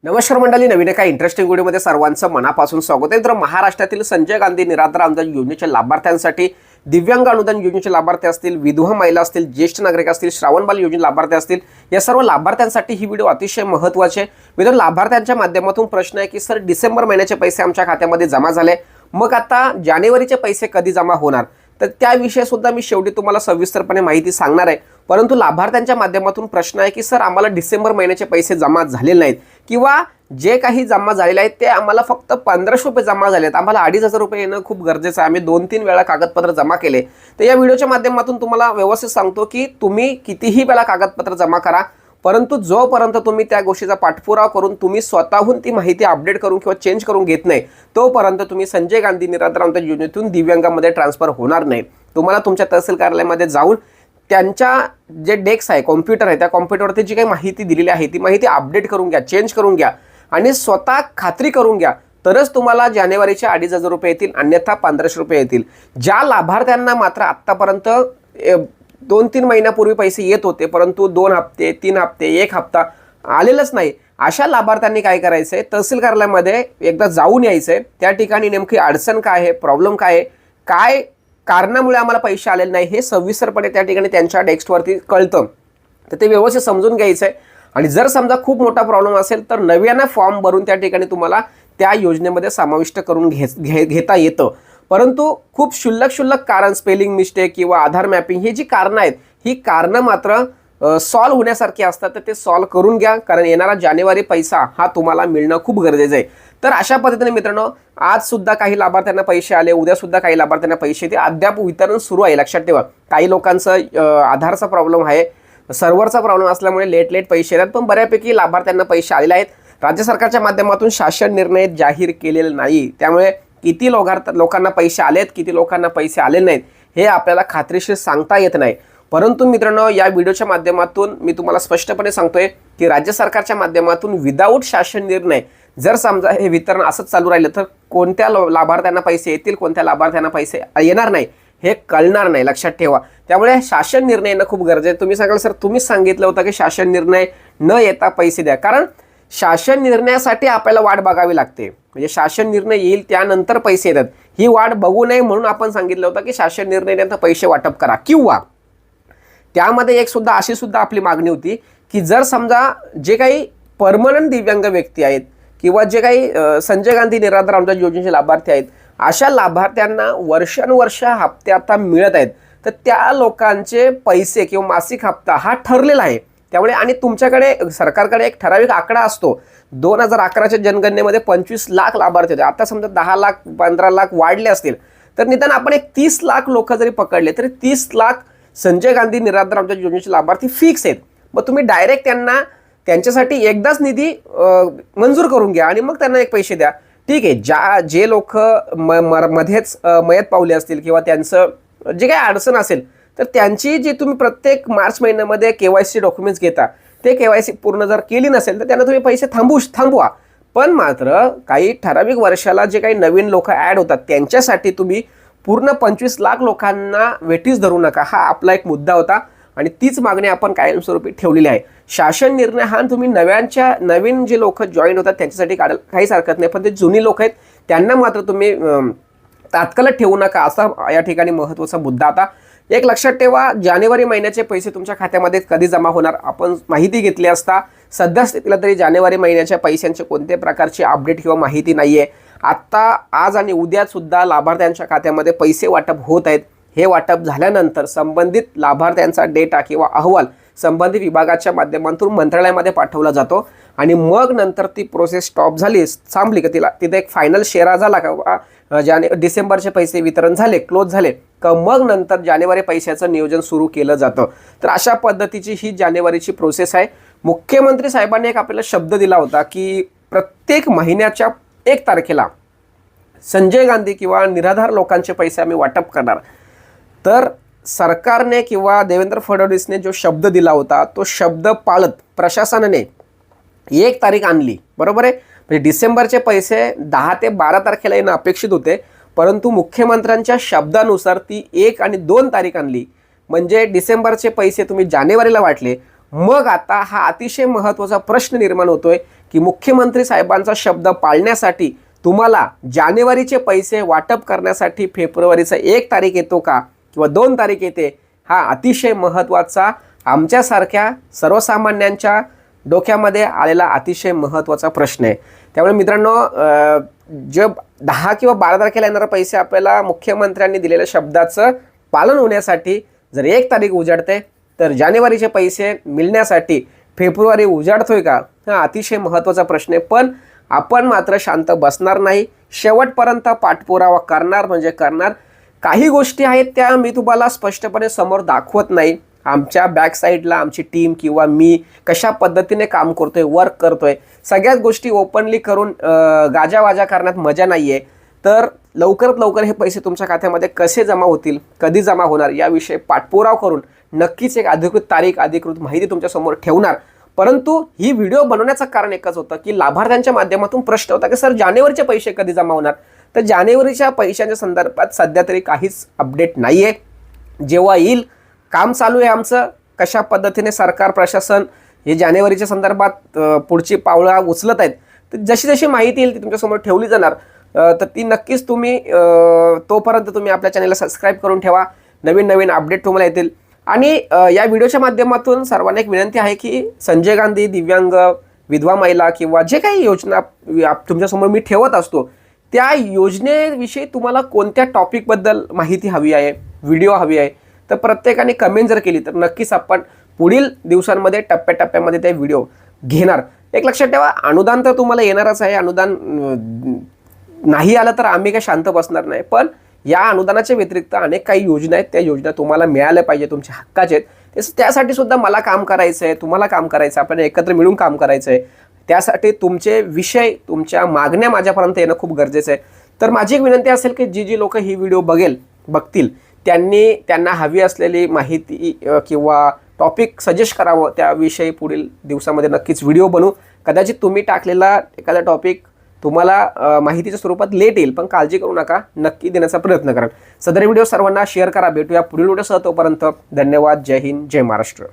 नमस्कार मंडळी, नवीन एका इंटरेस्टिंग व्हिडिओमध्ये सर्वांचं मनापासून स्वागत आहे। तर महाराष्ट्रातील संजय गांधी निराधार अनुदान योजनेच्या लाभार्थ्यांसाठी दिव्यांग अनुदान योजनेचे लाभार्थी असतील, विधवा महिला असतील, ज्येष्ठ नागरिक असतील, श्रावणबाल योजने लाभार्थी असतील, या सर्व लाभार्थ्यांसाठी ही व्हिडिओ अतिशय महत्त्वाची आहे। मित्रांनो, लाभार्थ्यांच्या माध्यमातून प्रश्न आहे की सर डिसेंबर महिन्याचे पैसे आमच्या खात्यामध्ये जमा झाले, मग आता जानेवारीचे पैसे कधी जमा होणार? तर त्याविषयी सुद्धा मी शेवटी तुम्हाला सविस्तरपणे माहिती सांगणार आहे। परंतु लाभार्थ्यांच्या माध्यमातून प्रश्न आहे की सर आम्हाला डिसेंबर महिन्याचे पैसे जमा झालेले नाहीत किंवा जे काही जमा झालेले आहेत ते आम्हाला फक्त 1500 रुपये जमा झाले आहेत, आम्हाला 2500 रुपये येणं खूप गरजेचं आहे, आम्ही 2-3 वेळा कागदपत्र जमा केले। तर या व्हिडिओच्या माध्यमातून तुम्हाला व्यवस्थित सांगतो की तुम्ही कितीही वेळा कागदपत्र जमा करा, परंतु जोपर्यंत तुम्ही त्या गोष्टीचा पाठपुरावा करून तुम्ही स्वतःहून ती माहिती अपडेट करून किंवा चेंज करून घेत नाही, तोपर्यंत तुम्ही संजय गांधी निराधार अनुदान योजनेतून दिव्यांगामध्ये ट्रान्सफर होणार नाही। तुम्हाला तुमच्या तहसील कार्यालयामध्ये जाऊन त्यांच्या जे डेस्क आहे, कॉम्प्युटर आहे, त्या कॉम्प्युटरवरती जी काही माहिती दिलेली आहे ती माहिती अपडेट करून घ्या, चेंज करून घ्या आणि स्वतः खात्री करून घ्या, तरच तुम्हाला जानेवारीचे 2500 रुपये येतील, अन्यथा 1500 रुपये येतील। ज्या लाभार्थ्यांना मात्र आत्तापर्यंत 2-3 महिन्यापूर्वी पैसे येत होते परंतु 2 हप्ते, 3 हप्ते, 1 हप्ता आलेलंच नाही, अशा लाभार्थ्यांनी काय करायचं आहे, तहसील कार्यालयामध्ये एकदा जाऊन यायचं आहे। त्या ठिकाणी नेमकी अडचण काय आहे, प्रॉब्लेम काय आहे, काय कारणामुळे आम्हाला पैसे आलेले नाही हे सविस्तरपणे त्या ठिकाणी त्यांच्या डेस्कवरती कळतं, तर ते व्यवस्थित समजून घ्यायचं आहे। आणि जर समजा खूप मोठा प्रॉब्लेम असेल तर नव्यानं फॉर्म भरून त्या ठिकाणी तुम्हाला त्या योजनेमध्ये समाविष्ट करून घेता येतं। परंतु खूप क्षुल्लक कारण, स्पेलिंग मिस्टेक किंवा आधार मॅपिंग, ही जी कारणं आहेत ही कारणं मात्र सॉल्व्ह होण्यासारखी असतात, तर ते सॉल्व्ह करून घ्या, कारण येणारा जानेवारी पैसा हा तुम्हाला मिळणं खूप गरजेचं आहे। तर अशा पद्धतीने मित्रांनो, आज सुद्धा काही लाभार्थ्यांना पैसे आले, उद्या सुद्धा काही लाभार्थ्यांना पैसे येते, अद्याप वितरण सुरू आहे। लक्षात ठेवा, काही लोकांचं आधारचा प्रॉब्लेम आहे, सर्व्हरचा प्रॉब्लेम असल्यामुळे लेट पैसे येतात, पण बऱ्यापैकी लाभार्थ्यांना पैसे आलेले आहेत। राज्य सरकारच्या माध्यमातून शासन निर्णय जाहीर केलेला नाही, त्यामुळे किती लोकांना पैसे आलेत, किती लोकांना पैसे आले नाहीत हे आपल्याला खात्रीशीर सांगता येत नाही। परंतु मित्रांनो, या व्हिडिओच्या माध्यमातून मी तुम्हाला स्पष्टपणे सांगतोय की राज्य सरकारच्या माध्यमातून विदाऊट शासन निर्णय जर समजा हे वितरण असंच चालू राहिलं तर कोणत्या लाभार्थ्यांना पैसे येतील, कोणत्या लाभार्थ्यांना पैसे येणार नाही हे कळणार नाही, लक्षात ठेवा। त्यामुळे शासन निर्णय येणं खूप गरजेचं आहे। तुम्ही सांगाल सर तुम्हीच सांगितलं होतं की शासन निर्णय न येता पैसे द्या, कारण शासन निर्णयासाठी आपल्याला वाट बघावी लागते, म्हणजे शासन निर्णय येईल त्यानंतर पैसे येतात, ही वाट बघू नये म्हणून आपण सांगितलं होतं की शासन निर्णय नंतर पैसे वाटप करा। किंवा त्यामध्ये अशी सुद्धा आपली मागणी होती की जर समजा जे काही परमनंट दिव्यांग व्यक्ती आहेत किंवा जे काही संजय गांधी निराधार अनुदान योजनेचे लाभार्थी आहेत, अशा लाभार्थ्यांना वर्षानुवर्ष हप्ते आता मिळत आहेत, तर त्या लोकांचे पैसे किंवा मासिक हप्ता हा ठरलेला आहे। त्यामुळे आणि तुमच्याकडे सरकारकडे एक ठराविक आकडा असतो, 2011च्या जनगणनेमध्ये 25 लाख लाभार्थी होते, आता समजा 10 लाख 15 लाख वाढले असतील, तर निदान आपण एक 30 लाख लोक जरी पकडले तरी 30 लाख संजय गांधी निराधार अनुदान योजनेचे लाभार्थी फिक्स आहेत। मग तुम्ही डायरेक्ट त्यांच्यासाठी एकदाच निधी मंजूर करून घ्या आणि मग त्यांना एक पैसे द्या, ठीक आहे। जे लोक मध्येच मयत पावले असतील किंवा त्यांचं जे काही अडचण असेल तर त्यांची जी तुम्ही प्रत्येक मार्च महिन्यामध्ये KYC डॉक्युमेंट्स घेता, ते KYC पूर्ण जर केली नसेल तर त्यांना तुम्ही पैसे थांबवा। पण मात्र काही ठराविक वर्षाला जे काही नवीन लोक ॲड होतात त्यांच्यासाठी तुम्ही पूर्ण 25 लाख लोकांना वेटीस धरू नका, हा आपला एक मुद्दा होता आणि तीच मागणी आपण कायमस्वरूपी ठेवलेली आहे। शासन निर्णय हा तुम्ही नवीन जे लोक जॉईन होतात त्यांच्यासाठी काहीच हरकत नाही, पण ते जुनी लोक आहेत त्यांना मात्र तुम्ही तात्काळ ठेवू नका, असा या ठिकाणी महत्त्वाचा मुद्दा आता। एक लक्षात ठेवा, जानेवारी महिन्याचे पैसे तुमच्या खात्यामध्ये कधी जमा होणार आपण माहिती घेतली असता, सध्या स्थितीला तरी जानेवारी महिन्याच्या पैशांचे कोणत्याही प्रकारची अपडेट किंवा माहिती नाही आहे। आत्ता आज आणि उद्या सुद्धा लाभार्थ्यांच्या खात्यामध्ये पैसे वाटप होत आहेत। हे वाटप झाल्यानंतर संबंधित लाभार्थ्यांचा डेटा किंवा अहवाल संबंधित विभागाच्या माध्यमातून मंत्रालयामध्ये पाठवला जातो आणि मग नंतर ती प्रोसेस स्टॉप झाली, थांबली का तिथे एक फायनल शेरा झाला का डिसेंबरचे पैसे वितरण झाले, क्लोज झाले का मग नंतर जानेवारी पैशाचं नियोजन सुरू केलं जातं। तर अशा पद्धतीची ही जानेवारीची प्रोसेस आहे। मुख्यमंत्री साहेबांनी एक आपल्याला शब्द दिला होता की प्रत्येक महिन्याच्या 1 तारखेला संजय गांधी किंवा निराधार लोकांचे पैसे आम्ही वाटप करणार। तर सरकारने किंवा देवेंद्र फडणवीसने जो शब्द दिला होता तो शब्द पाळत प्रशासनाने 1 तारीख आणली, बरोबर आहे। म्हणजे डिसेंबरचे पैसे 10 ते 12 तारखेला येणं अपेक्षित होते, परंतु मुख्यमंत्र्यांच्या शब्दानुसार ती 1 आणि 2 तारीख आणली, म्हणजे डिसेंबरचे पैसे तुम्ही जानेवारीला वाटले। मग आता हा अतिशय महत्त्वाचा प्रश्न निर्माण होतोय की मुख्यमंत्री साहेबांचा शब्द पाळण्यासाठी तुम्हाला जानेवारीचे पैसे वाटप करण्यासाठी फेब्रुवारीचा 1 तारीख येतो का किंवा 2 तारीख येते, हा अतिशय महत्त्वाचा आमच्यासारख्या सर्वसामान्यांच्या डोक्यामध्ये आलेला अतिशय महत्त्वाचा प्रश्न आहे. त्यामुळे मित्रांनो, जे 10 किंवा 12 तारखेला येणारे पैसे आपल्याला मुख्यमंत्र्यांनी दिलेल्या शब्दाचं पालन होण्यासाठी जर 1 तारीख उजाडते, तर जानेवारीचे पैसे मिळण्यासाठी फेब्रुवारी उजाडतोय का, हा अतिशय महत्त्वाचा प्रश्न आहे. पण आपण मात्र शांत बसणार नाही, शेवटपर्यंत पाठपुरावा करणार म्हणजे करणार. काही गोष्टी आहेत त्या मी तुम्हाला स्पष्टपणे समोर दाखवत नाही. आमच्या बॅक साईडला आमची टीम किंवा मी कशा पद्धतीने काम करतोय, वर्क करतोय, सगळ्याच गोष्टी ओपनली करून गाजावाजा करण्यात मजा नाही आहे. तर लवकरात लवकर हे पैसे तुमच्या खात्यामध्ये कसे जमा होतील, कधी जमा होणार, याविषयी पाठपुरावा करून नक्कीच एक अधिकृत तारीख, अधिकृत माहिती तुमच्यासमोर ठेवणार. परंतु ही व्हिडिओ बनवण्याचं कारण एकच होतं की लाभार्थ्यांच्या माध्यमातून प्रश्न होता की सर जानेवारीचे पैसे कधी जमा होणार. तर जानेवारीच्या पैशांच्या संदर्भात सध्या तरी काहीच अपडेट नाही आहे. जेव्हा येईल, काम चालू आहे आमचं, कशा पद्धतीने सरकार प्रशासन हे जानेवारीच्या संदर्भात पुढची पावलं उचलत आहेत. तर जशी जशी माहिती येईल ती तुमच्यासमोर ठेवली जाणार. तर ती नक्कीच तुम्ही तोपर्यंत तुम्ही आपल्या चॅनलला सबस्क्राईब करून ठेवा. नवीन नवीन अपडेट तुम्हाला येतील. आणि या व्हिडिओच्या माध्यमातून सर्वांना एक विनंती आहे की संजय गांधी, दिव्यांग, विधवा महिला किंवा जे काही योजना तुमच्यासमोर मी ठेवत असतो, त्या योजनेविषयी तुम्हाला कोणत्या टॉपिकबद्दल माहिती हवी आहे, व्हिडिओ हवी आहे, तर प्रत्येकाने कमेंट जर केली तर नक्कीच आपण पुढील दिवसांमध्ये टप्प्याटप्प्यामध्ये ते व्हिडिओ घेणार. एक लक्षात ठेवा, अनुदान तर तुम्हाला येणारच आहे. अनुदान नाही आलं तर आम्ही काही शांत बसणार नाही. पण या अनुदानाच्या व्यतिरिक्त अनेक काही योजना आहेत, त्या योजना तुम्हाला मिळाल्या पाहिजे, तुमच्या हक्काचे आहेत. त्यासाठी सुद्धा मला काम करायचं आहे, तुम्हाला काम करायचं आहे, आपल्याला एकत्र मिळून काम करायचं आहे. त्यासाठी तुमचे विषय, तुमच्या मागण्या माझ्यापर्यंत येणं खूप गरजेचं आहे. तर माझी एक विनंती असेल की जी लोक ही व्हिडिओ बघतील त्यांना हवी असलेली माहिती किंवा टॉपिक सजेस्ट करावं, त्याविषयी पुढील दिवसामध्ये नक्कीच व्हिडिओ बनवू. कदाचित तुम्ही टाकलेला एखादा टॉपिक तुम्हाला माहितीच्या स्वरूपात लेट येईल, पण काळजी करू नका, नक्की देण्याचा प्रयत्न करा. सदर व्हिडिओ सर्वांना शेअर करा. भेटूया पुढील व्हिडिओसह. तोपर्यंत धन्यवाद. जय हिंद, जय महाराष्ट्र.